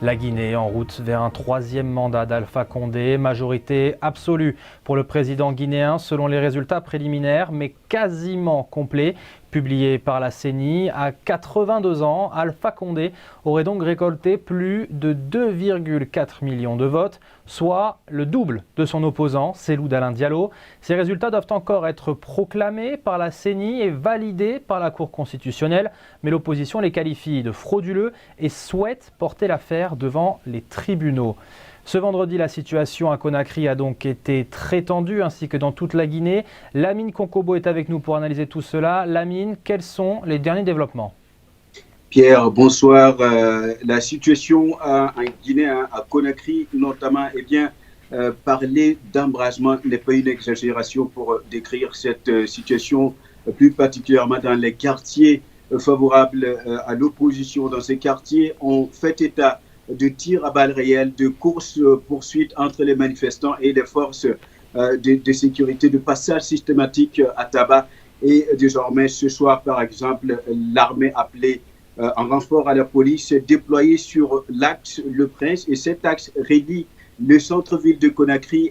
La Guinée en route vers un troisième mandat d'Alpha Condé, majorité absolue pour le président guinéen selon les résultats préliminaires, mais quasiment complets. Publié par la CENI, à 82 ans, Alpha Condé aurait donc récolté plus de 2,4 millions de votes, soit le double de son opposant, Cellou Dalein Diallo. Ces résultats doivent encore être proclamés par la CENI et validés par la Cour constitutionnelle, mais l'opposition les qualifie de frauduleux et souhaite porter l'affaire devant les tribunaux. Ce vendredi, la situation à Conakry a donc été très tendue, ainsi que dans toute la Guinée. Lamine Konkobo est avec nous pour analyser tout cela. Lamine, quels sont les derniers développements? Pierre, bonsoir. La situation en Guinée, à Conakry notamment, parler d'embrasement n'est pas une exagération pour décrire cette situation, plus particulièrement dans les quartiers favorables à l'opposition. Dans ces quartiers, on fait état de tirs à balles réelles, de courses-poursuites entre les manifestants et les forces de sécurité, de passage systématique à tabac. Et désormais, ce soir, par exemple, l'armée appelée en renfort à la police s'est déployée sur l'axe Le Prince, et cet axe relie le centre-ville de Conakry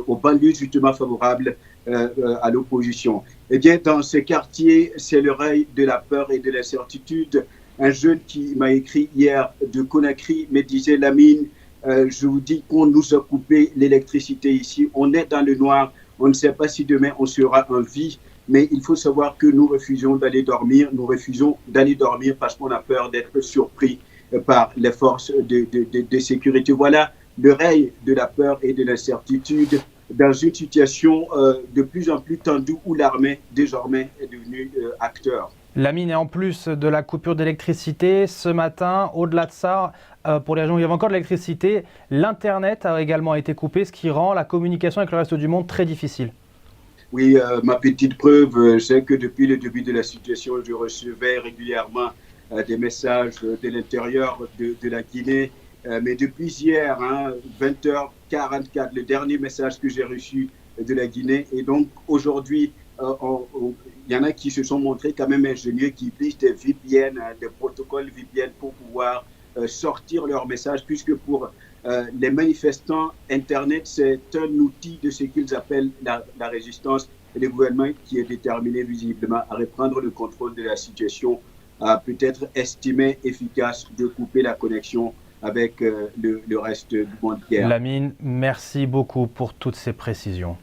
aux banlieues justement favorables à l'opposition. Eh bien, dans ce quartier, c'est le règne de la peur et de l'incertitude. Un jeune qui m'a écrit hier de Conakry me disait: Lamine, je vous dis qu'on nous a coupé l'électricité ici. On est dans le noir. On ne sait pas si demain on sera en vie. Mais il faut savoir que nous refusons d'aller dormir. Nous refusons d'aller dormir parce qu'on a peur d'être surpris par les forces de sécurité. Voilà le règne de la peur et de l'incertitude dans une situation de plus en plus tendue où l'armée désormais est devenue acteur. Lamine, et en plus de la coupure d'électricité, ce matin, au-delà de ça, pour les régions où il y avait encore de l'électricité, l'Internet a également été coupé, ce qui rend la communication avec le reste du monde très difficile. Oui, ma petite preuve, c'est que depuis le début de la situation, je recevais régulièrement des messages de l'intérieur de la Guinée. Mais depuis hier, 20h44, le dernier message que j'ai reçu de la Guinée. Et donc aujourd'hui, il y en a qui se sont montrés quand même ingénieux, qui utilisent des VPN, des protocoles VPN pour pouvoir sortir leurs messages, puisque pour les manifestants, Internet, c'est un outil de ce qu'ils appellent la résistance. Et le gouvernement qui est déterminé visiblement à reprendre le contrôle de la situation a peut-être estimé efficace de couper la connexion avec le reste du monde. Lamine, merci beaucoup pour toutes ces précisions.